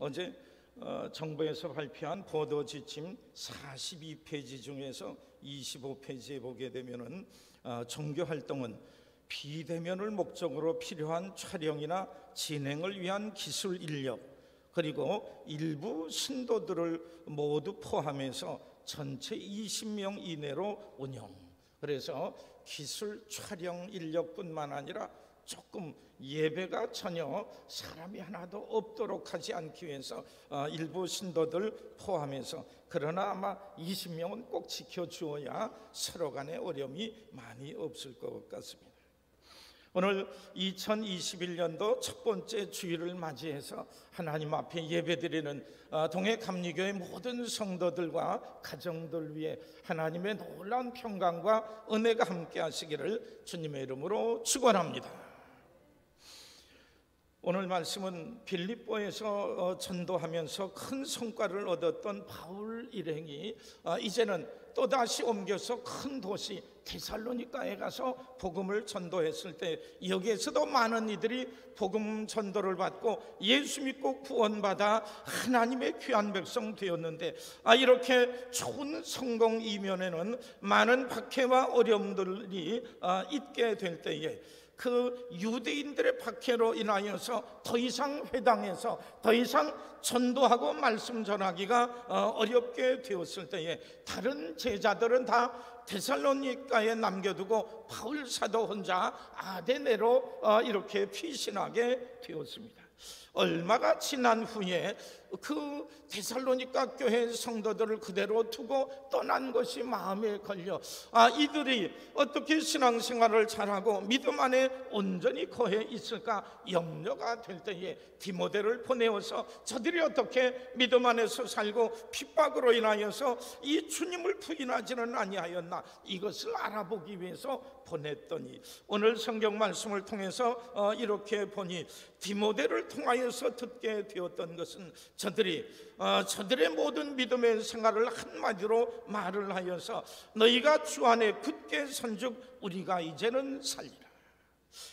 어제 정부에서 발표한 보도 지침 42페이지 중에서 25페이지에 보게 되면은 종교 활동은 비대면을 목적으로 필요한 촬영이나 진행을 위한 기술 인력, 그리고 일부 신도들을 모두 포함해서 전체 20명 이내로 운영. 그래서 기술 촬영 인력뿐만 아니라 조금 예배가 전혀 사람이 하나도 없도록 하지 않기 위해서 일부 신도들 포함해서, 그러나 아마 20명은 꼭 지켜주어야 서로 간의 어려움이 많이 없을 것 같습니다. 오늘 2021년도 첫 번째 주일을 맞이해서 하나님 앞에 예배드리는 동해감리교회 모든 성도들과 가정들 위해 하나님의 놀라운 평강과 은혜가 함께 하시기를 주님의 이름으로 축원합니다. 오늘 말씀은 빌립보에서 전도하면서 큰 성과를 얻었던 바울 일행이 이제는 또다시 옮겨서 큰 도시 데살로니가에 가서 복음을 전도했을 때, 여기에서도 많은 이들이 복음 전도를 받고 예수 믿고 구원받아 하나님의 귀한 백성 되었는데, 이렇게 좋은 성공 이면에는 많은 박해와 어려움들이 있게 될 때에 그 유대인들의 박해로 인하여서 더 이상 회당에서 더 이상 전도하고 말씀 전하기가 어렵게 되었을 때에 다른 제자들은 다 데살로니가에 남겨두고 바울 사도 혼자 아데네로 이렇게 피신하게 되었습니다. 얼마가 지난 후에 그 데살로니가 교회 성도들을 그대로 두고 떠난 것이 마음에 걸려 이들이 어떻게 신앙생활을 잘하고 믿음 안에 온전히 거해 있을까 염려가 될 때에 디모데를 보내어서 저들이 어떻게 믿음 안에서 살고 핍박으로 인하여서 이 주님을 부인하지는 아니하였나, 이것을 알아보기 위해서 보냈더니 오늘 성경 말씀을 통해서 이렇게 보니 디모데를 통하여서 듣게 되었던 것은 저들의 모든 믿음의 생활을 한마디로 말을 하여서 너희가 주 안에 굳게 선즉 우리가 이제는 살리라.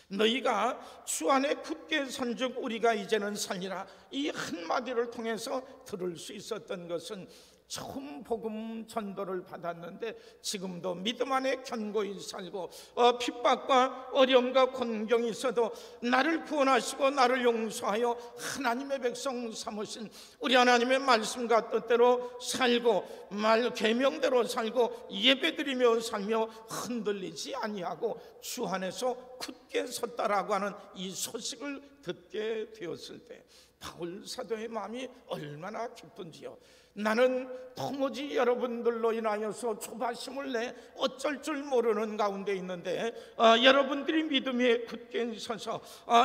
너희가 주 안에 굳게 선즉 우리가 이제는 살리라. 이 한마디를 통해서 들을 수 있었던 것은 처음 복음 전도를 받았는데 지금도 믿음 안에 견고히 살고 핍박과 어려움과 곤경이 있어도 나를 구원하시고 나를 용서하여 하나님의 백성 삼으신 우리 하나님의 말씀과 뜻대로 살고 계명대로 살고 예배드리며 살며 흔들리지 아니하고 주 안에서 굳게 섰다라고 하는 이 소식을 듣게 되었을 때 바울 사도의 마음이 얼마나 기쁜지요. 나는 도무지 여러분들로 인하여서 조바심을 내 어쩔 줄 모르는 가운데 있는데 여러분들이 믿음에 굳게 서서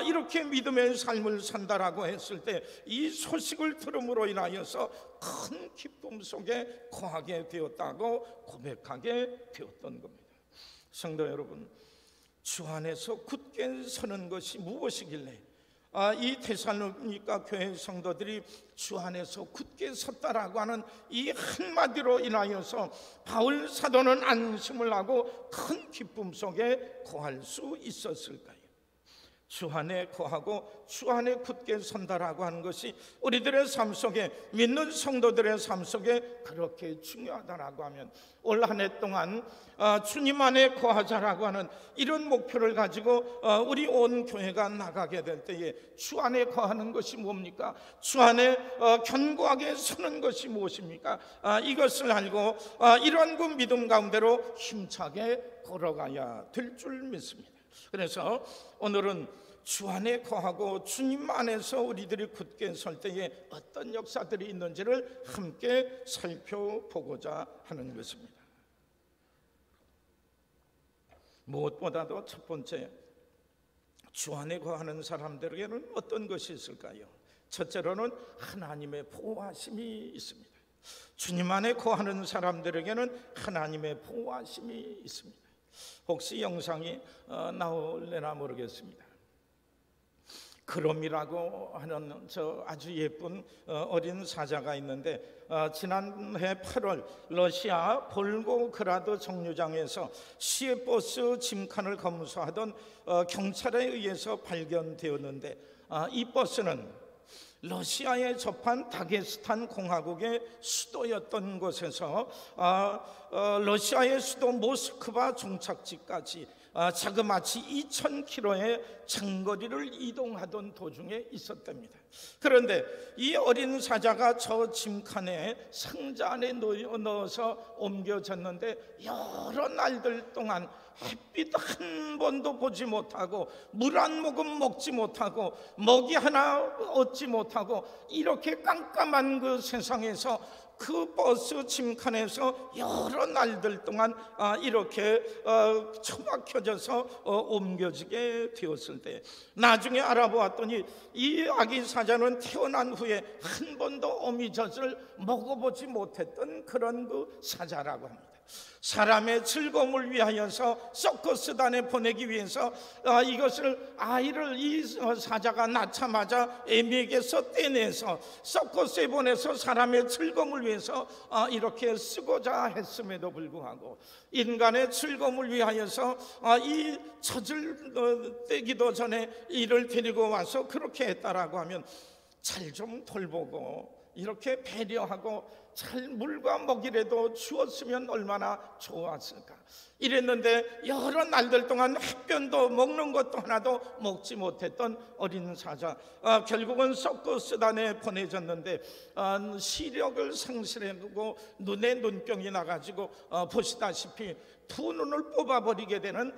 이렇게 믿음의 삶을 산다라고 했을 때 이 소식을 들음으로 인하여서 큰 기쁨 속에 거하게 되었다고 고백하게 되었던 겁니다. 성도 여러분, 주 안에서 굳게 서는 것이 무엇이길래 이 데살로니가 교회 성도들이 주 안에서 굳게 섰다라고 하는 이 한마디로 인하여서 바울 사도는 안심을 하고 큰 기쁨 속에 거할 수 있었을까요? 주 안에 거하고 주 안에 굳게 선다라고 하는 것이 우리들의 삶 속에, 믿는 성도들의 삶 속에 그렇게 중요하다라고 하면 올 한 해 동안 주님 안에 거하자라고 하는 이런 목표를 가지고 우리 온 교회가 나가게 될 때에 주 안에 거하는 것이 뭡니까? 주 안에 견고하게 서는 것이 무엇입니까? 이것을 알고 이러한 그 믿음 가운데로 힘차게 걸어가야 될 줄 믿습니다. 그래서 오늘은 주 안에 거하고 주님 안에서 우리들이 굳게 설 때에 어떤 역사들이 있는지를 함께 살펴보고자 하는 것입니다. 무엇보다도 첫 번째, 주 안에 거하는 사람들에게는 어떤 것이 있을까요? 첫째로는 하나님의 보호하심이 있습니다. 주님 안에 거하는 사람들에게는 하나님의 보호하심이 있습니다. 혹시 영상이 나올래나 모르겠습니다. 그롬이라고 하는 저 아주 예쁜 어린 사자가 있는데 지난해 8월 러시아 볼고그라드 정류장에서 시외버스 짐칸을 검수하던 경찰에 의해서 발견되었는데 이 버스는 러시아에 접한 다게스탄 공화국의 수도였던 곳에서 러시아의 수도 모스크바 종착지까지 자그마치 2000km의 장거리를 이동하던 도중에 있었답니다. 그런데 이 어린 사자가 저 짐칸에 상자 안에 넣어서 옮겨졌는데 여러 날들 동안 햇빛 한 번도 보지 못하고 물 한 모금 먹지 못하고 먹이 하나 얻지 못하고 이렇게 깜깜한 그 세상에서 그 버스 짐칸에서 여러 날들 동안 이렇게 처박혀져서 옮겨지게 되었을 때 나중에 알아보았더니 이 아기 사자는 태어난 후에 한 번도 어미젖을 먹어보지 못했던 그런 그 사자라고 합니다. 사람의 즐거움을 위하여서 서커스단에 보내기 위해서 이것을 아이를 이 사자가 낳자마자 애미에게서 떼내서 서커스에 보내서 사람의 즐거움을 위해서 이렇게 쓰고자 했음에도 불구하고 인간의 즐거움을 위하여서 이 젖을 떼기도 전에 이를 데리고 와서 그렇게 했다라고 하면 잘 좀 돌보고 이렇게 배려하고 잘 물과 먹이라도 주었으면 얼마나 좋았을까. 이랬는데 여러 날들 동안 햇변도 먹는 것도 하나도 먹지 못했던 어린 사자, 결국은 서커스단에 보내졌는데 시력을 상실하고 눈에 눈병이 나가지고 보시다시피 두 눈을 뽑아버리게 되는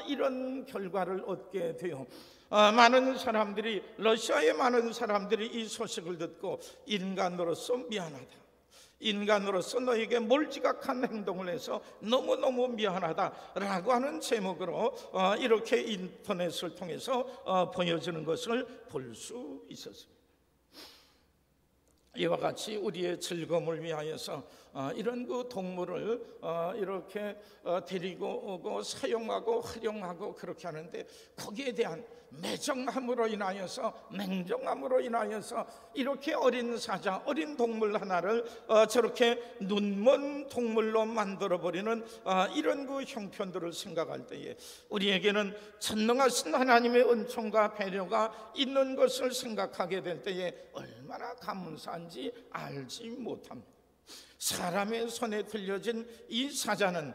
이런 결과를 얻게 돼요. 많은 사람들이, 러시아의 많은 사람들이 이 소식을 듣고 인간으로서 미안하다, 인간으로서 너에게 몰지각한 행동을 해서 너무너무 미안하다라고 하는 제목으로 이렇게 인터넷을 통해서 보여주는 것을 볼 수 있었습니다. 이와 같이 우리의 즐거움을 위하여서 이런 그 동물을 이렇게 데리고 오고 사용하고 활용하고 그렇게 하는데 거기에 대한 매정함으로 인하여서, 냉정함으로 인하여서 이렇게 어린 사자, 어린 동물 하나를 저렇게 눈먼 동물로 만들어버리는 이런 그 형편들을 생각할 때에 우리에게는 전능하신 하나님의 은총과 배려가 있는 것을 생각하게 될 때에 얼마나 감사한지 알지 못합니다. 사람의 손에 들려진 이 사자는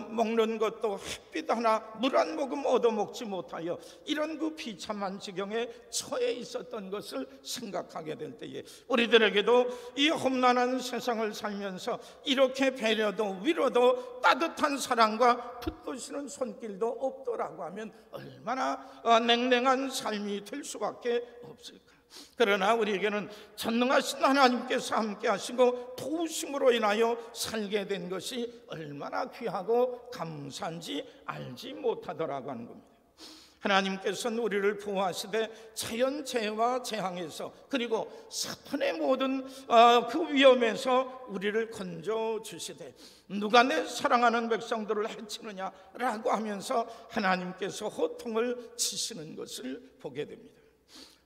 먹는 것도 햇빛 하나 물 한 모금 얻어먹지 못하여 이런 그 비참한 지경에 처해 있었던 것을 생각하게 될 때에 우리들에게도 이 험난한 세상을 살면서 이렇게 배려도 위로도 따뜻한 사랑과 붙드시는 손길도 없더라고 하면 얼마나 냉랭한 삶이 될 수밖에 없을까. 그러나 우리에게는 전능하신 하나님께서 함께 하시고 도우심으로 인하여 살게 된 것이 얼마나 귀하고 감사한지 알지 못하더라고 하는 겁니다. 하나님께서는 우리를 보호하시되 자연재해와 재앙에서 그리고 사탄의 모든 그 위험에서 우리를 건져주시되 누가 내 사랑하는 백성들을 해치느냐라고 하면서 하나님께서 호통을 치시는 것을 보게 됩니다.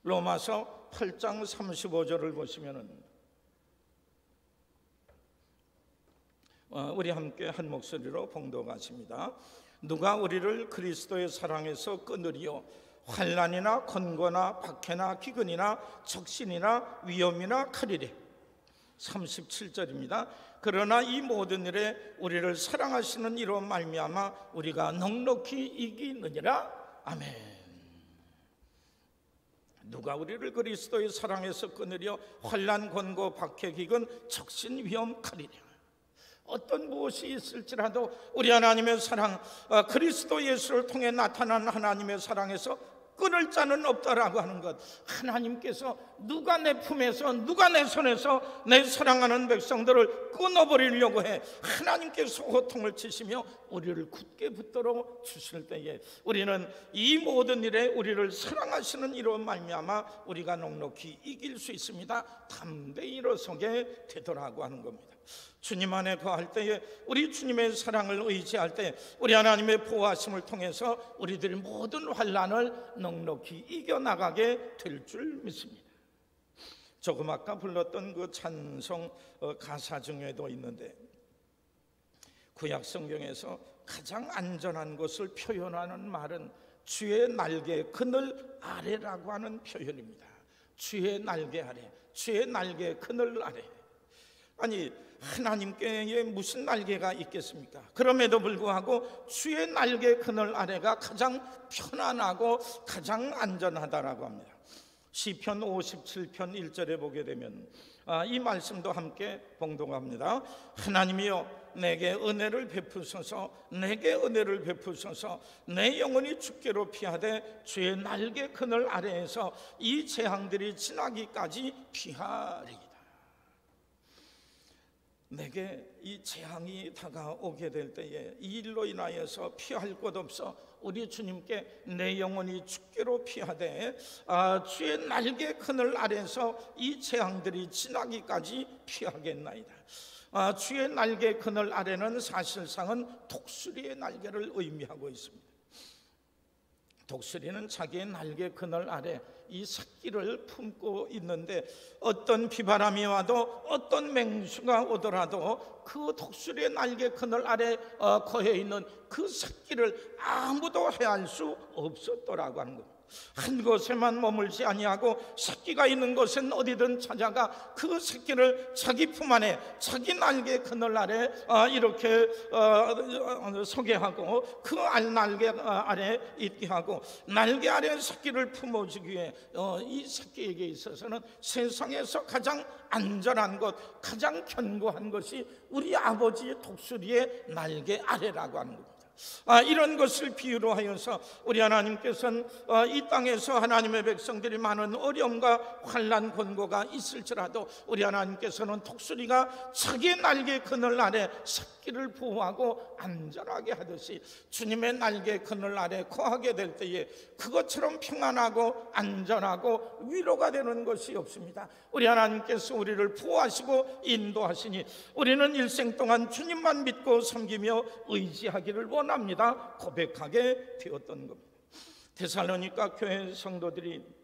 로마서 8장 35절을 보시면은 우리 함께 한 목소리로 봉독하십니다. 누가 우리를 그리스도의 사랑에서 끊으리요? 환난이나 권고나 박해나 기근이나 적신이나 위험이나 칼이래. 37절입니다. 그러나 이 모든 일에 우리를 사랑하시는 이로 말미암아 우리가 넉넉히 이기느니라. 아멘. 누가 우리를 그리스도의 사랑에서 끊으려? 환난, 권고, 박해, 기근, 적신, 위험, 칼이랴. 어떤 무엇이 있을지라도 우리 하나님의 사랑, 그리스도 예수를 통해 나타난 하나님의 사랑에서 끊을 자는 없다라고 하는 것. 하나님께서 누가 내 품에서, 누가 내 손에서 내 사랑하는 백성들을 끊어버리려고 해. 하나님께서 호통을 치시며 우리를 굳게 붙들어 주실 때에 우리는 이 모든 일에 우리를 사랑하시는 이로 말미암아 우리가 넉넉히 이길 수 있습니다. 담대히 일어서게 되더라고 하는 겁니다. 주님 안에 거할 때에 우리 주님의 사랑을 의지할 때 우리 하나님의 보호하심을 통해서 우리들이 모든 환난을 넉넉히 이겨나가게 될 줄 믿습니다. 조금 아까 불렀던 그 찬송 가사 중에도 있는데 구약 성경에서 가장 안전한 것을 표현하는 말은 주의 날개 그늘 아래라고 하는 표현입니다. 주의 날개 아래, 주의 날개 그늘 아래. 아니, 하나님께 무슨 날개가 있겠습니까? 그럼에도 불구하고 주의 날개 그늘 아래가 가장 편안하고 가장 안전하다라고 합니다. 시편 57편 1절에 보게 되면 이 말씀도 함께 봉독합니다. 하나님이여 내게 은혜를 베푸소서, 내게 은혜를 베푸소서. 내 영혼이 주께로 피하되 주의 날개 그늘 아래에서 이 재앙들이 지나기까지 피하리이다. 내게 이 재앙이 다가오게 될 때에 이 일로 인하여서 피할 곳 없어 우리 주님께 내 영혼이 주께로 피하되 주의 날개 그늘 아래서 이 재앙들이 지나기까지 피하겠나이다. 주의 날개 그늘 아래는 사실상은 독수리의 날개를 의미하고 있습니다. 독수리는 자기의 날개 그늘 아래 이 새끼를 품고 있는데 어떤 비바람이 와도 어떤 맹수가 오더라도 그 독수리의 날개 그늘 아래 거해 있는 그 새끼를 아무도 해할 수 없었더라고 하는 겁니다. 한 곳에만 머물지 아니하고 새끼가 있는 곳은 어디든 찾아가 그 새끼를 자기 품 안에 자기 날개 그늘 아래 이렇게 소개하고 그 날개 아래 있게 하고 날개 아래 새끼를 품어주기 위해 이 새끼에게 있어서는 세상에서 가장 안전한 것, 가장 견고한 것이 우리 아버지의 독수리의 날개 아래라고 하는 겁니다. 이런 것을 비유로 하여서 우리 하나님께서는 이 땅에서 하나님의 백성들이 많은 어려움과 환난 곤고가 있을지라도 우리 하나님께서는 독수리가 자기의 날개 그늘 아래 새끼를 보호하고 안전하게 하듯이 주님의 날개 그늘 아래 거하게 될 때에 그것처럼 평안하고 안전하고 위로가 되는 것이 없습니다. 우리 하나님께서 우리를 보호하시고 인도하시니 우리는 일생 동안 주님만 믿고 섬기며 의지하기를 원합니다. 고백하게 되었던 겁니다. 데살로니가 교회 성도들이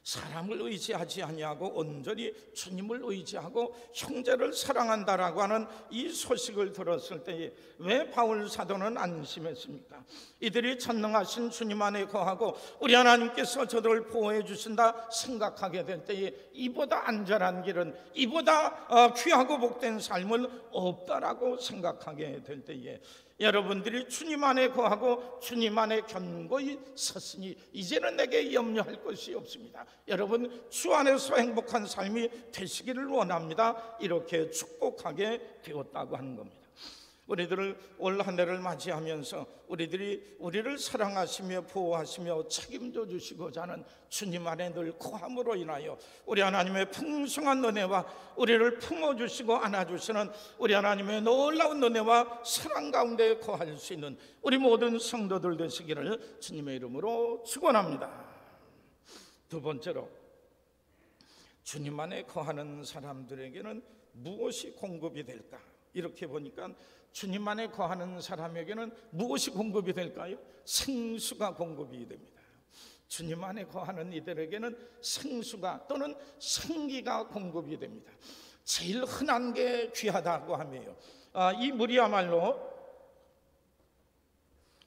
사람을 의지하지 아니하고 온전히 주님을 의지하고 형제를 사랑한다라고 하는 이 소식을 들었을 때에 왜 바울 사도는 안심했습니까? 이들이 전능하신 주님 안에 거하고 우리 하나님께서 저들을 보호해 주신다 생각하게 될 때에 이보다 안전한 길은, 이보다 귀하고 복된 삶은 없다라고 생각하게 될 때에 여러분들이 주님 안에 거하고 주님 안에 견고히 섰으니 이제는 내게 염려할 것이 없습니다. 여러분 주 안에서 행복한 삶이 되시기를 원합니다. 이렇게 축복하게 되었다고 하는 겁니다. 우리들을 올 한 해를 맞이하면서 우리를 사랑하시며 보호하시며 책임져 주시고자 하는 주님 안에 늘 거함으로 인하여 우리 하나님의 풍성한 은혜와 우리를 품어주시고 안아주시는 우리 하나님의 놀라운 은혜와 사랑 가운데 거할 수 있는 우리 모든 성도들 되시기를 주님의 이름으로 축원합니다. 두 번째로, 주님 안에 거하는 사람들에게는 무엇이 공급이 될까? 이렇게 보니까 주님 안에 거하는 사람에게는 무엇이 공급이 될까요? 생수가 공급이 됩니다. 주님 안에 거하는 이들에게는 생수가 또는 생기가 공급이 됩니다. 제일 흔한 게 귀하다고 하며요. 이 물이야말로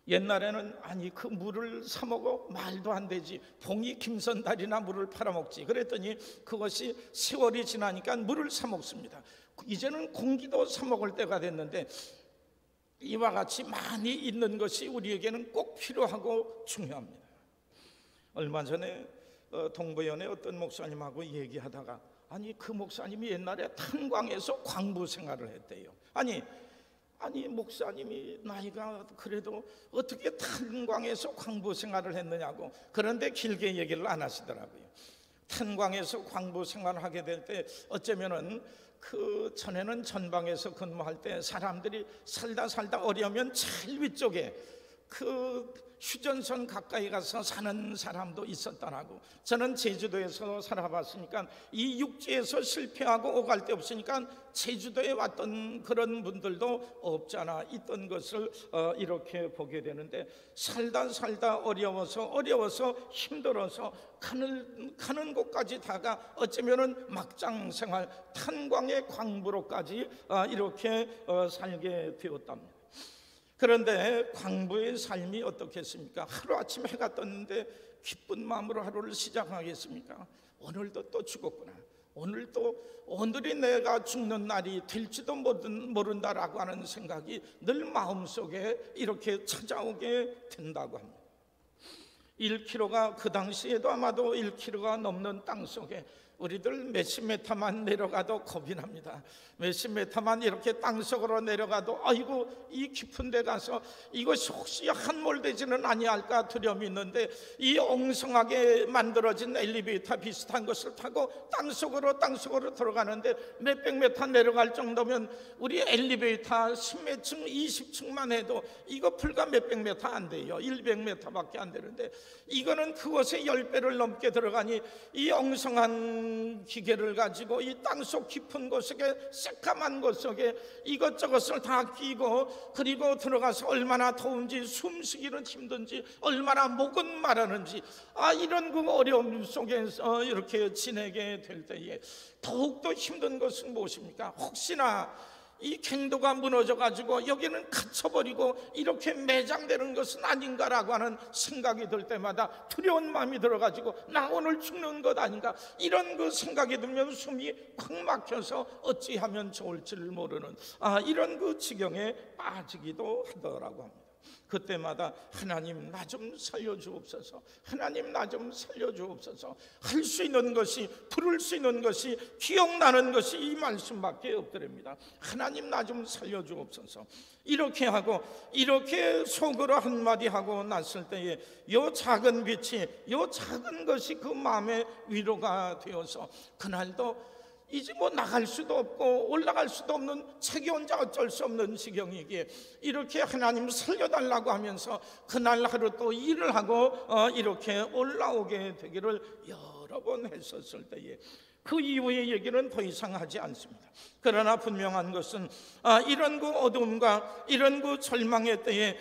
옛날에는 아니 그 물을 사 먹어 말도 안 되지, 봉이 김선달이나 물을 팔아먹지 그랬더니 그것이 세월이 지나니까 물을 사 먹습니다. 이제는 공기도 사 먹을 때가 됐는데 이와 같이 많이 있는 것이 우리에게는 꼭 필요하고 중요합니다. 얼마 전에 동부연의 어떤 목사님하고 얘기하다가 아니 그 목사님이 옛날에 탄광에서 광부 생활을 했대요. 아니 목사님이 나이가 그래도 어떻게 탄광에서 광부 생활을 했느냐고. 그런데 길게 얘기를 안 하시더라고요. 탄광에서 광부 생활을 하게 될 때 어쩌면은 그 전에는 전방에서 근무할 때 사람들이 살다 어려우면 제일 위쪽에 그 휴전선 가까이 가서 사는 사람도 있었다라고. 저는 제주도에서 살아봤으니까 이 육지에서 실패하고 오갈 데 없으니까 제주도에 왔던 그런 분들도 없잖아 있던 것을 이렇게 보게 되는데 살다 어려워서 힘들어서 가는 곳까지 다가 어쩌면은 막장 생활 탄광의 광부로까지 이렇게 살게 되었답니다. 그런데 광부의 삶이 어떻겠습니까? 하루아침 해가 떴는데 기쁜 마음으로 하루를 시작하겠습니까? 오늘도 또 죽었구나, 오늘이 내가 죽는 날이 될지도 모른다라고 하는 생각이 늘 마음속에 이렇게 찾아오게 된다고 합니다. 1km가 그 당시에도 아마도 1km가 넘는 땅속에 우리들 몇십 메타만 내려가도 겁이 납니다. 몇십 메타만 이렇게 땅속으로 내려가도 아이고 이 깊은 데 가서 이것이 혹시 함몰되지는 아니할까 두려움이 있는데, 이 엉성하게 만들어진 엘리베이터 비슷한 것을 타고 땅속으로 들어가는데 몇백 메타 내려갈 정도면 우리 엘리베이터 10몇 층 20층만 해도 이거 불과 몇백 메타 안 돼요. 100메타밖에 안 되는데 이거는 그것의 10배를 넘게 들어가니 이 엉성한 기계를 가지고 이 땅속 깊은 곳에 새까만 곳 속에 이것저것을 다 끼고, 그리고 들어가서 얼마나 더운지 숨쉬기는 힘든지 얼마나 목은 마르는지 이런 그 어려움 속에서 이렇게 지내게 될 때에 더욱더 힘든 것은 무엇입니까? 혹시나 이 갱도가 무너져가지고 여기는 갇혀버리고 이렇게 매장되는 것은 아닌가라고 하는 생각이 들 때마다 두려운 마음이 들어가지고 나 오늘 죽는 것 아닌가, 이런 그 생각이 들면 숨이 콱 막혀서 어찌하면 좋을지를 모르는 이런 그 지경에 빠지기도 하더라고 합니다. 그때마다 하나님 나 좀 살려주옵소서, 하나님 나 좀 살려주옵소서. 할 수 있는 것이, 부를 수 있는 것이, 기억나는 것이 이 말씀밖에 없더랍니다. 하나님 나 좀 살려주옵소서. 이렇게 하고 이렇게 속으로 한마디 하고 났을 때에 요 작은 빛이, 요 작은 것이 그 마음의 위로가 되어서 그날도 이제 뭐 나갈 수도 없고 올라갈 수도 없는, 자기 혼자 어쩔 수 없는 지경이기에 이렇게 하나님 살려달라고 하면서 그날 하루 또 일을 하고 이렇게 올라오게 되기를 여러 번 했었을 때에 그 이후의 얘기는 더 이상 하지 않습니다. 그러나 분명한 것은 이런 그 어둠과 이런 그 절망의 때에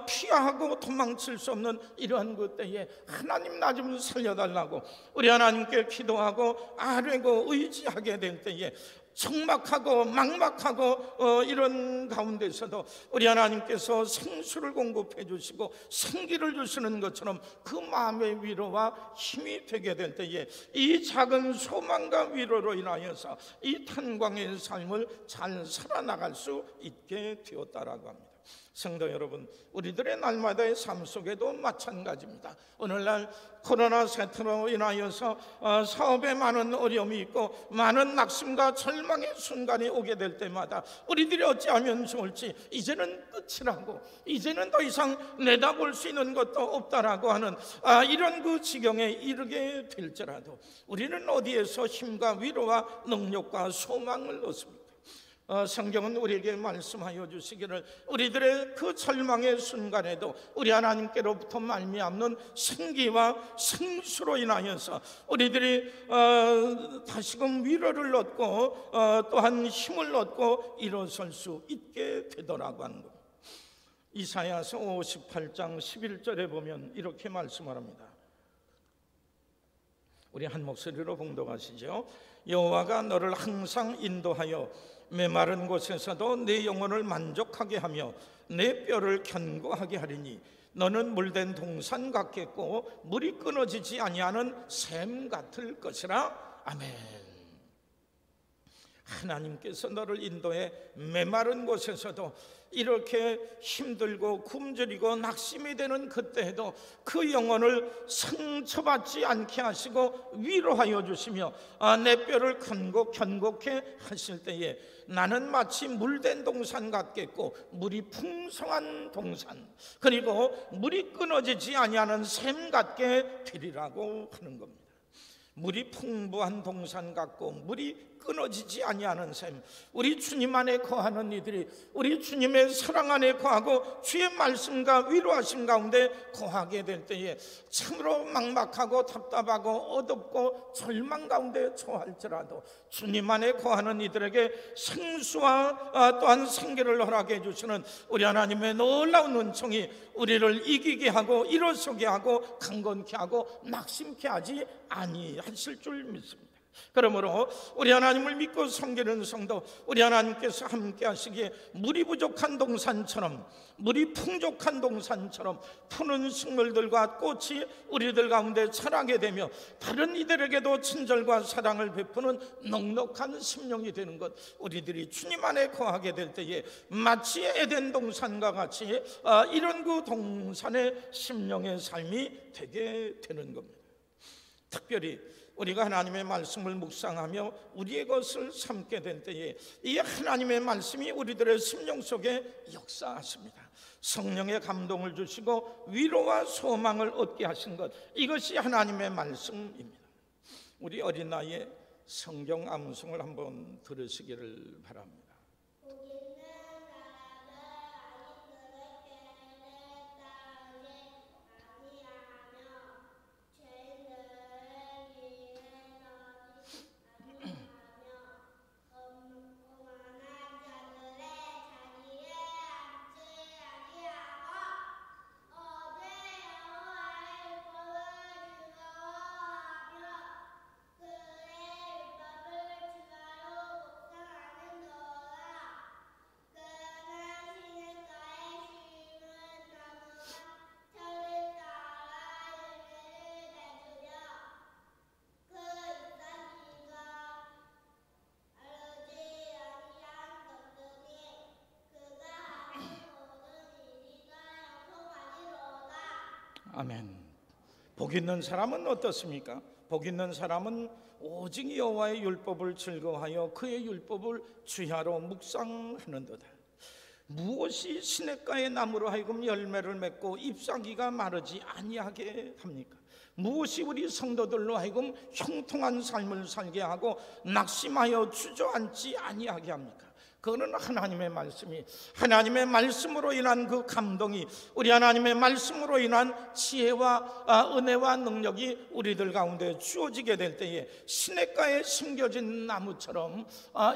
피하고 도망칠 수 없는 이러한 그 때에 하나님 나 좀 살려달라고 우리 하나님께 기도하고 아뢰고 의지하게 될 때에 적막하고 막막하고 이런 가운데서도 우리 하나님께서 생수를 공급해 주시고 생기를 주시는 것처럼 그 마음의 위로와 힘이 되게 될 때에 이 작은 소망과 위로로 인하여서 이 탄광의 삶을 잘 살아나갈 수 있게 되었다라고 합니다. 성도 여러분, 우리들의 날마다의 삶 속에도 마찬가지입니다. 오늘날 코로나 사태로 인하여서 사업에 많은 어려움이 있고 많은 낙심과 절망의 순간이 오게 될 때마다 우리들이 어찌하면 좋을지, 이제는 끝이라고, 이제는 더 이상 내다볼 수 있는 것도 없다라고 하는 이런 그 지경에 이르게 될지라도 우리는 어디에서 힘과 위로와 능력과 소망을 얻습니까? 성경은 우리에게 말씀하여 주시기를 우리들의 그 절망의 순간에도 우리 하나님께로부터 말미암는 생기와 생수로 인하여서 우리들이 다시금 위로를 얻고 또한 힘을 얻고 일어설 수 있게 되더라고 하는 것. 이사야서 58장 11절에 보면 이렇게 말씀을 합니다. 우리 한 목소리로 봉독하시죠. 여호와가 너를 항상 인도하여 메마른 곳에서도 내 영혼을 만족하게 하며 내 뼈를 견고하게 하리니 너는 물된 동산 같겠고 물이 끊어지지 아니하는 샘 같을 것이라. 아멘. 하나님께서 너를 인도해 메마른 곳에서도 이렇게 힘들고 굶주리고 낙심이 되는 그때에도 그 영혼을 상처받지 않게 하시고 위로하여 주시며 내 뼈를 견고케 하실 때에 나는 마치 물된 동산 같겠고 물이 풍성한 동산, 그리고 물이 끊어지지 아니하는 샘 같게 되리라고 하는 겁니다. 물이 풍부한 동산 같고 물이 끊어지지 아니하는 샘, 우리 주님 안에 거하는 이들이 우리 주님의 사랑 안에 거하고 주의 말씀과 위로하심 가운데 거하게 될 때에 참으로 막막하고 답답하고 어둡고 절망 가운데 처할지라도 주님 안에 거하는 이들에게 생수와 또한 생기를 허락해 주시는 우리 하나님의 놀라운 은총이 우리를 이기게 하고 일어서게 하고 강건케 하고 낙심케 하지 아니하실 줄 믿습니다. 그러므로 우리 하나님을 믿고 섬기는 성도, 우리 하나님께서 함께 하시기에 물이 부족한 동산처럼, 물이 풍족한 동산처럼 푸는 식물들과 꽃이 우리들 가운데 자라게 되며 다른 이들에게도 친절과 사랑을 베푸는 넉넉한 심령이 되는 것, 우리들이 주님 안에 거하게 될 때에 마치 에덴 동산과 같이 이런 그 동산의 심령의 삶이 되게 되는 겁니다. 특별히 우리가 하나님의 말씀을 묵상하며 우리의 것을 삼게 된 때에 이 하나님의 말씀이 우리들의 심령 속에 역사하십니다. 성령의 감동을 주시고 위로와 소망을 얻게 하신 것, 이것이 하나님의 말씀입니다. 우리 어린 나이에 성경 암송을 한번 들으시기를 바랍니다. 아멘. 복 있는 사람은 어떻습니까? 복 있는 사람은 오직 여호와의 율법을 즐거워하여 그의 율법을 주야로 묵상하는도다. 무엇이 시냇가의 나무로 하여금 열매를 맺고 잎사귀가 마르지 아니하게 합니까? 무엇이 우리 성도들로 하여금 형통한 삶을 살게 하고 낙심하여 주저앉지 아니하게 합니까? 그거는 하나님의 말씀이, 하나님의 말씀으로 인한 그 감동이, 우리 하나님의 말씀으로 인한 지혜와 은혜와 능력이 우리들 가운데 주어지게 될 때에 시냇가에 심겨진 나무처럼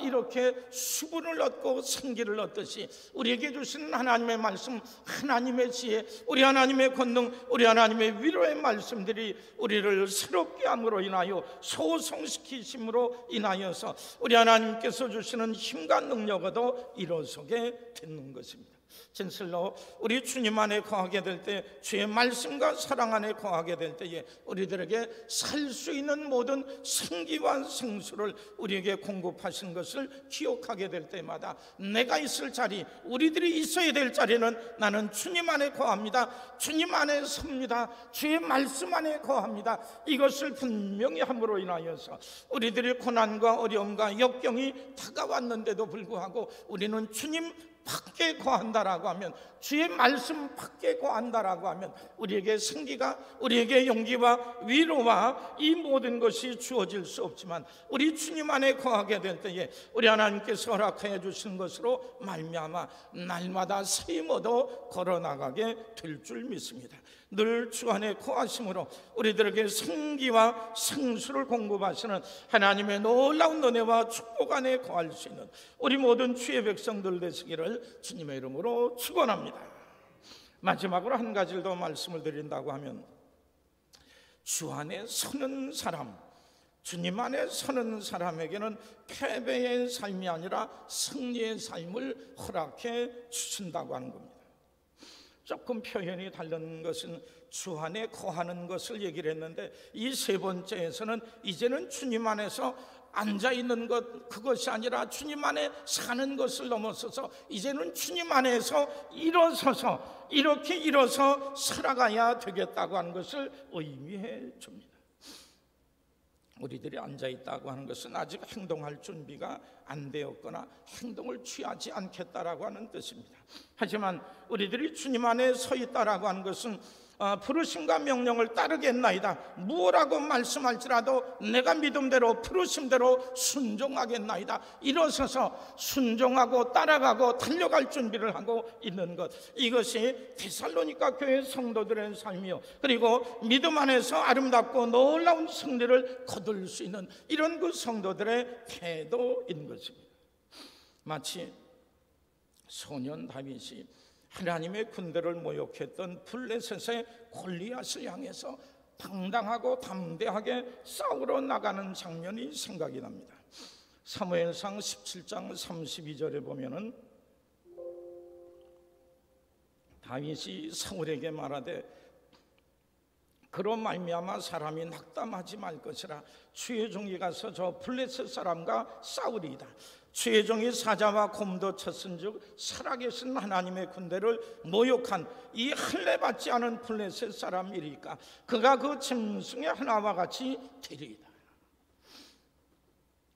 이렇게 수분을 얻고 생기를 얻듯이 우리에게 주신 하나님의 말씀, 하나님의 지혜, 우리 하나님의 권능, 우리 하나님의 위로의 말씀들이 우리를 새롭게 함으로 인하여 소성시키심으로 인하여서 우리 하나님께서 주시는 힘과 능력 도 일어서게 되는 것입니다. 진실로 우리 주님 안에 거하게 될 때, 주의 말씀과 사랑 안에 거하게 될 때에 우리들에게 살 수 있는 모든 생기와 생수를 우리에게 공급하신 것을 기억하게 될 때마다 내가 있을 자리, 우리들이 있어야 될 자리는 나는 주님 안에 거합니다, 주님 안에 섭니다, 주의 말씀 안에 거합니다, 이것을 분명히 함으로 인하여서 우리들의 고난과 어려움과 역경이 다가왔는데도 불구하고 우리는 주님 밖에 거한다라고 하면, 주의 말씀 밖에 거한다라고 하면 우리에게 생기가, 우리에게 용기와 위로와 이 모든 것이 주어질 수 없지만 우리 주님 안에 거하게 될 때에 우리 하나님께서 허락하여 주신 것으로 말미암아 날마다 새 힘으로 걸어나가게 될 줄 믿습니다. 늘 주 안에 거하심으로 우리들에게 생기와 생수를 공급하시는 하나님의 놀라운 은혜와 축복 안에 거할 수 있는 우리 모든 주의 백성들 되시기를 주님의 이름으로 축원합니다. 마지막으로 한 가지를 더 말씀을 드린다고 하면, 주 안에 서는 사람, 주님 안에 서는 사람에게는 패배의 삶이 아니라 승리의 삶을 허락해 주신다고 하는 겁니다. 조금 표현이 다른 것은 주 안에 거하는 것을 얘기를 했는데, 이 세 번째에서는 이제는 주님 안에서 앉아있는 것, 그것이 아니라 주님 안에 사는 것을 넘어서서 이제는 주님 안에서 일어서서, 이렇게 일어서 살아가야 되겠다고 하는 것을 의미해 줍니다. 우리들이 앉아있다고 하는 것은 아직 행동할 준비가 안 되었거나 행동을 취하지 않겠다라고 하는 뜻입니다. 하지만 우리들이 주님 안에 서 있다라고 하는 것은 부르심과 명령을 따르겠나이다, 무엇라고 말씀할지라도 내가 믿음대로 부르심대로 순종하겠나이다, 일어서서 순종하고 따라가고 달려갈 준비를 하고 있는 것, 이것이 데살로니가 교회 성도들의 삶이요, 그리고 믿음 안에서 아름답고 놀라운 승리를 거둘 수 있는 이런 그 성도들의 태도인 것입니다. 마치 소년 다윗이 하나님의 군대를 모욕했던 블레셋의 골리앗을 향해서 당당하고 담대하게 싸우러 나가는 장면이 생각이 납니다. 사무엘상 17장 32절에 보면은 다윗이 사울에게 말하되 그로 말미암아 사람이 낙담하지 말 것이라. 주의 종이 가서 저 블레셋 사람과 싸우리이다. 주의 종이 사자와 곰도 쳤은즉 살아계신 하나님의 군대를 모욕한 이 할례 받지 않은 블레셋 사람이리까 그가 그 짐승의 하나와 같이 되리이다.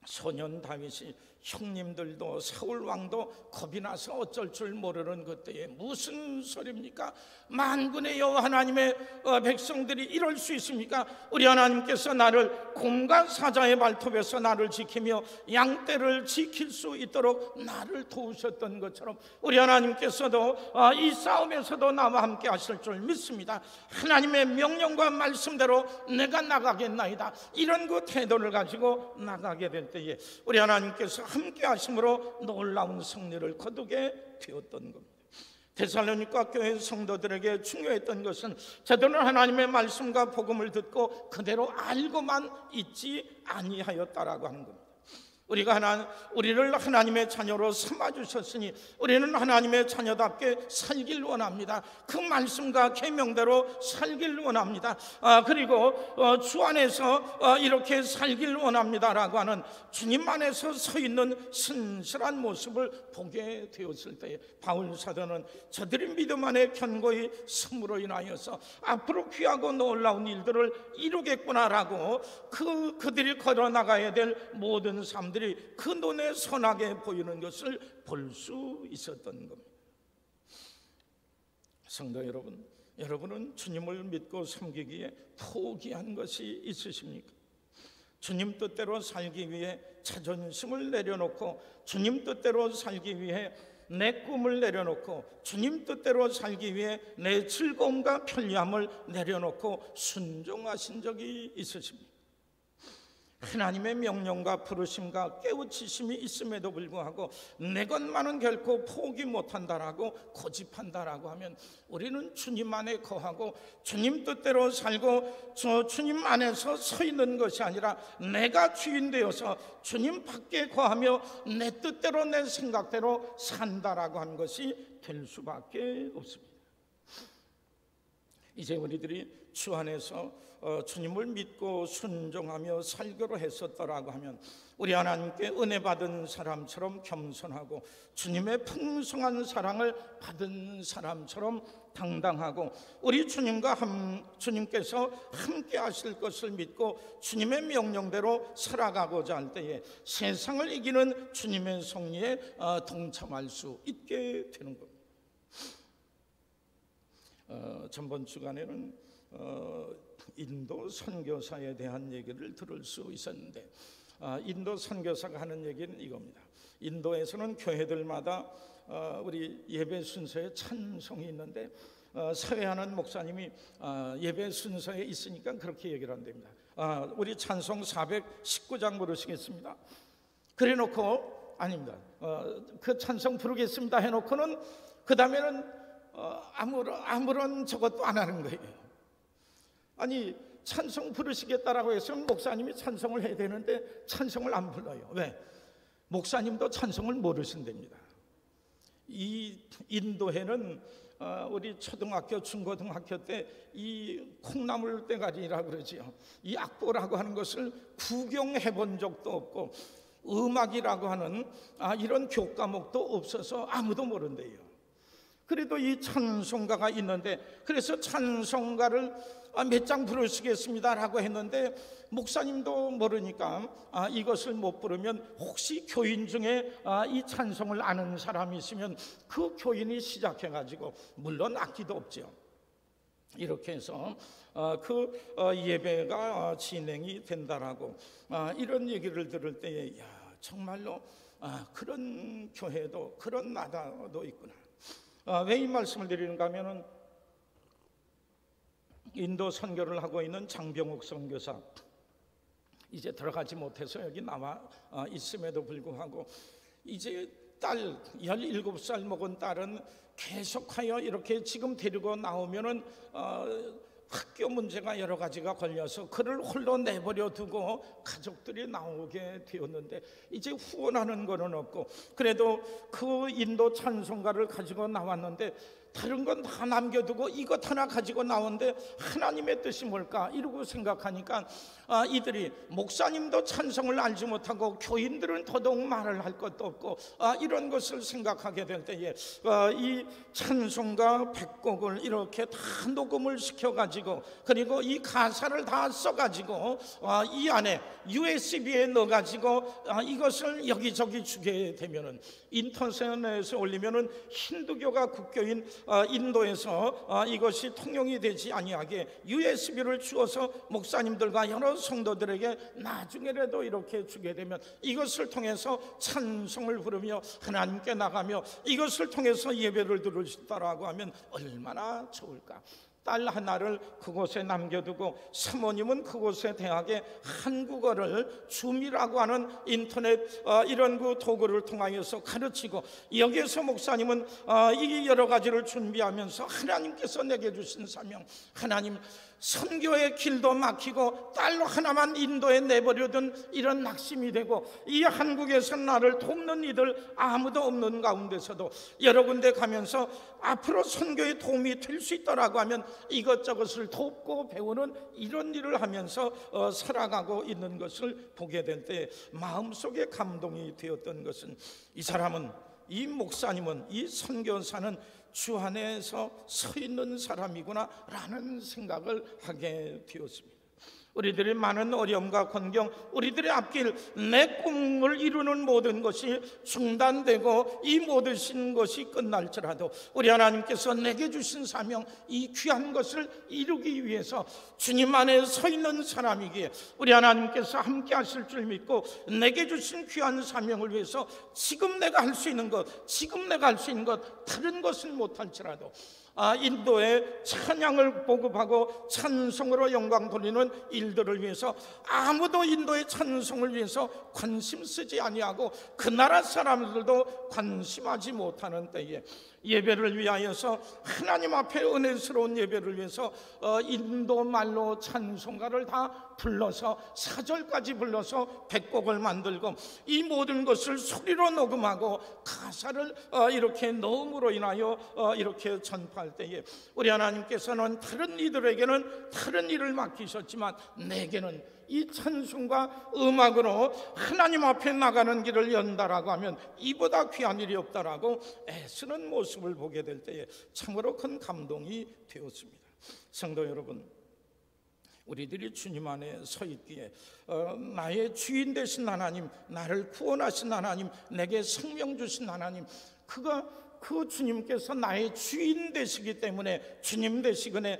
소년 다윗이 형님들도 사울 왕도 겁이 나서 어쩔 줄 모르는 그때에 무슨 소리입니까? 만군의 여호와 하나님의 백성들이 이럴 수 있습니까? 우리 하나님께서 나를 곰과 사자의 발톱에서 나를 지키며 양떼를 지킬 수 있도록 나를 도우셨던 것처럼 우리 하나님께서도 이 싸움에서도 나와 함께 하실 줄 믿습니다. 하나님의 명령과 말씀대로 내가 나가겠나이다. 이런 그 태도를 가지고 나가게 될 때에 우리 하나님께서 함께 하심으로 놀라운 승리를 거두게 되었던 겁니다. 데살로니가 교회 성도들에게 중요했던 것은 제대로 하나님의 말씀과 복음을 듣고 그대로 알고만 있지 아니하였다라고 하는 겁니다. 우리를 하나님의 자녀로 삼아주셨으니 우리는 하나님의 자녀답게 살길 원합니다. 그 말씀과 계명대로 살길 원합니다. 그리고 주 안에서 이렇게 살길 원합니다라고 하는 주님 안에서 서 있는 신실한 모습을 보게 되었을 때에 바울 사도는 저들의 믿음 안에 견고히 섬으로 인하여서 앞으로 귀하고 놀라운 일들을 이루겠구나라고 그들이 걸어나가야 될 모든 삶들이 그 눈에 선하게 보이는 것을 볼 수 있었던 겁니다. 성도 여러분, 여러분은 주님을 믿고 섬기기에 포기한 것이 있으십니까? 주님 뜻대로 살기 위해 자존심을 내려놓고 주님 뜻대로 살기 위해 내 꿈을 내려놓고 주님 뜻대로 살기 위해 내 즐거움과 편리함을 내려놓고 순종하신 적이 있으십니까? 하나님의 명령과 부르심과 깨우치심이 있음에도 불구하고 내 것만은 결코 포기 못한다라고 고집한다라고 하면 우리는 주님 안에 거하고 주님 뜻대로 살고 주님 안에서 서 있는 것이 아니라 내가 주인 되어서 주님 밖에 거하며 내 뜻대로 내 생각대로 산다라고 하는 것이 될 수밖에 없습니다. 이제 우리들이 주 안에서 주님을 믿고 순종하며 살기로 했었더라고 하면 우리 하나님께 은혜 받은 사람처럼 겸손하고 주님의 풍성한 사랑을 받은 사람처럼 당당하고 우리 주님께서 함께 하실 것을 믿고 주님의 명령대로 살아가고자 할 때에 세상을 이기는 주님의 섭리에 동참할 수 있게 되는 겁니다. 전번 주간에는 인도 선교사에 대한 얘기를 들을 수 있었는데 인도 선교사가 하는 얘기는 이겁니다. 인도에서는 교회들마다 우리 예배 순서에 찬송이 있는데 사회하는 목사님이 예배 순서에 있으니까 그렇게 얘기를 한답니다. 우리 찬송 419장 부르시겠습니다. 그래놓고 아닙니다. 그 찬송 부르겠습니다 해놓고는 그 다음에는 아무런 저것도 안 하는 거예요. 아니 찬송 부르시겠다라고 해서 목사님이 찬송을 해야 되는데 찬송을 안 불러요. 왜? 목사님도 찬송을 모르신답니다. 이 인도에는 우리 초등학교, 중고등학교 때 이 콩나물 대가리라고 그러지요. 이 악보라고 하는 것을 구경해 본 적도 없고 음악이라고 하는 이런 교과목도 없어서 아무도 모른대요. 그래도 이 찬송가가 있는데 그래서 찬송가를 몇 장 부르시겠습니다라고 했는데 목사님도 모르니까 이것을 못 부르면 혹시 교인 중에 이 찬송을 아는 사람이 있으면 그 교인이 시작해가지고 물론 악기도 없죠. 이렇게 해서 그 예배가 진행이 된다라고 이런 얘기를 들을 때에 정말로 그런 교회도 그런 나라도 있구나. 왜 이 말씀을 드리는가 하면은 인도 선교를 하고 있는 장병욱 선교사 이제 들어가지 못해서 여기 나와 있음에도 불구하고 이제 딸 17살 먹은 딸은 계속하여 이렇게 지금 데리고 나오면은 학교 문제가 여러 가지가 걸려서 그를 홀로 내버려 두고 가족들이 나오게 되었는데 이제 후원하는 거는 없고 그래도 그 인도 찬송가를 가지고 나왔는데 다른 건 다 남겨두고 이것 하나 가지고 나오는데 하나님의 뜻이 뭘까 이러고 생각하니까 이들이 목사님도 찬송을 알지 못하고 교인들은 더더욱 말을 할 것도 없고 이런 것을 생각하게 될 때에 이 찬송가 100곡을 이렇게 다 녹음을 시켜가지고 그리고 이 가사를 다 써가지고 이 안에 USB에 넣어가지고 이것을 여기저기 주게 되면은 인터넷에 올리면은 힌두교가 국교인 인도에서 이것이 통용이 되지 아니하게 USB를 주어서 목사님들과 여러 성도들에게 나중에라도 이렇게 주게 되면 이것을 통해서 찬송을 부르며 하나님께 나가며 이것을 통해서 예배를 드릴 수 있다라고 하면 얼마나 좋을까. 딸 하나를 그곳에 남겨두고 사모님은 그곳의 대학에 한국어를 줌이라고 하는 인터넷 이런 그 도구를 통하여서 가르치고 여기에서 목사님은 이 여러 가지를 준비하면서 하나님께서 내게 주신 사명 하나님 선교의 길도 막히고 딸 하나만 인도에 내버려둔 이런 낙심이 되고 이 한국에서 나를 돕는 이들 아무도 없는 가운데서도 여러 군데 가면서 앞으로 선교에 도움이 될 수 있다라고 하면 이것저것을 돕고 배우는 이런 일을 하면서 살아가고 있는 것을 보게 될 때 마음속에 감동이 되었던 것은 이 사람은 이 목사님은 이 선교사는 주 안에서 서 있는 사람이구나 라는 생각을 하게 되었습니다. 우리들의 많은 어려움과 권경 우리들의 앞길 내 꿈을 이루는 모든 것이 중단되고 이 모든 것이 끝날지라도 우리 하나님께서 내게 주신 사명 이 귀한 것을 이루기 위해서 주님 안에 서 있는 사람이기에 우리 하나님께서 함께 하실 줄 믿고 내게 주신 귀한 사명을 위해서 지금 내가 할 수 있는 것 다른 것은 못할지라도 인도에 찬양을 보급하고 찬송으로 영광 돌리는 일들을 위해서 아무도 인도의 찬송을 위해서 관심 쓰지 아니하고 그 나라 사람들도 관심하지 못하는 때에 예배를 위하여서 하나님 앞에 은혜스러운 예배를 위해서 인도 말로 찬송가를 다 불러서 사절까지 불러서 100곡을 만들고 이 모든 것을 소리로 녹음하고 가사를 이렇게 넣음으로 인하여 이렇게 전파할 때에 우리 하나님께서는 다른 이들에게는 다른 일을 맡기셨지만 내게는 이 찬송과 음악으로 하나님 앞에 나가는 길을 연다라고 하면 이보다 귀한 일이 없다라고 애쓰는 모습을 보게 될 때에 참으로 큰 감동이 되었습니다. 성도 여러분, 우리들이 주님 안에 서 있기에 나의 주인 되신 하나님, 나를 구원하신 하나님, 내게 생명 주신 하나님, 그 주님께서 나의 주인 되시기 때문에 주님 되시기에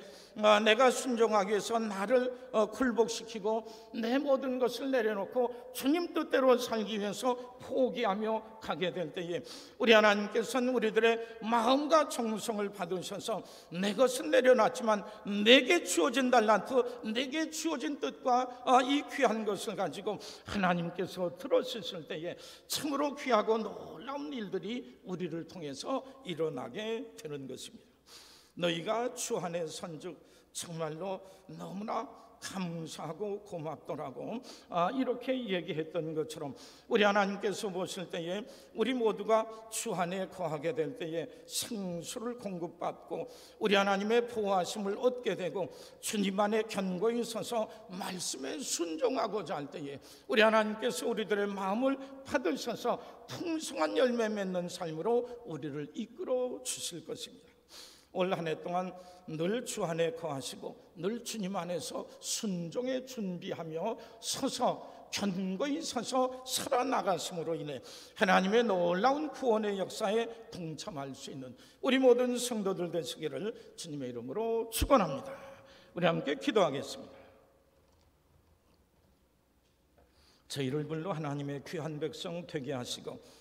내가 순종하기 위해서 나를 굴복시키고 내 모든 것을 내려놓고 주님 뜻대로 살기 위해서 포기하며 가게 될 때에 우리 하나님께서는 우리들의 마음과 정성을 받으셔서 내 것은 내려놨지만 내게 주어진 달란트, 내게 주어진 뜻과 이 귀한 것을 가지고 하나님께서 들어주실 때에 참으로 귀하고 놀라운 일들이 우리를 통해서 일어나게 되는 것입니다. 너희가 주 안에 선즉 정말로 너무나 감사하고 고맙더라고 이렇게 얘기했던 것처럼 우리 하나님께서 보실 때에 우리 모두가 주 안에 거하게 될 때에 생수를 공급받고 우리 하나님의 보호하심을 얻게 되고 주님 안에 견고히 서서 말씀에 순종하고자 할 때에 우리 하나님께서 우리들의 마음을 받으셔서 풍성한 열매 맺는 삶으로 우리를 이끌어 주실 것입니다. 올 한 해 동안 늘 주 안에 거하시고 늘 주님 안에서 순종에 준비하며 서서 견고히 서서 살아나가심으로 인해 하나님의 놀라운 구원의 역사에 동참할 수 있는 우리 모든 성도들 되시기를 주님의 이름으로 축원합니다. 우리 함께 기도하겠습니다. 저희를 불러 하나님의 귀한 백성 되게 하시고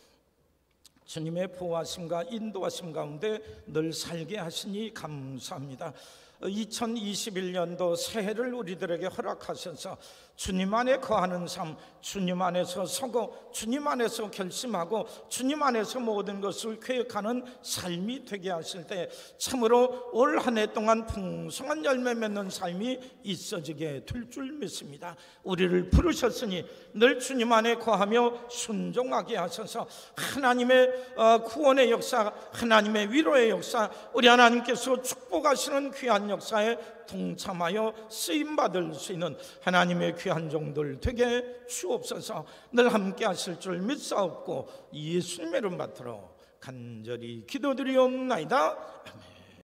주님의 보호하심과 인도하심 가운데 늘 살게 하시니 감사합니다. 2021년도 새해를 우리들에게 허락하셔서 주님 안에 거하는 삶, 주님 안에서 서고 주님 안에서 결심하고 주님 안에서 모든 것을 계획하는 삶이 되게 하실 때 참으로 올 한 해 동안 풍성한 열매 맺는 삶이 있어지게 될 줄 믿습니다. 우리를 부르셨으니 늘 주님 안에 거하며 순종하게 하셔서 하나님의 구원의 역사, 하나님의 위로의 역사, 우리 하나님께서 축복하시는 귀한 역사에 동참하여 쓰임받을 수 있는 하나님의 귀한 종들 되게 주옵소서. 늘 함께 하실 줄 믿사옵고 예수님의 이름 받들어 간절히 기도드리옵나이다. 아멘.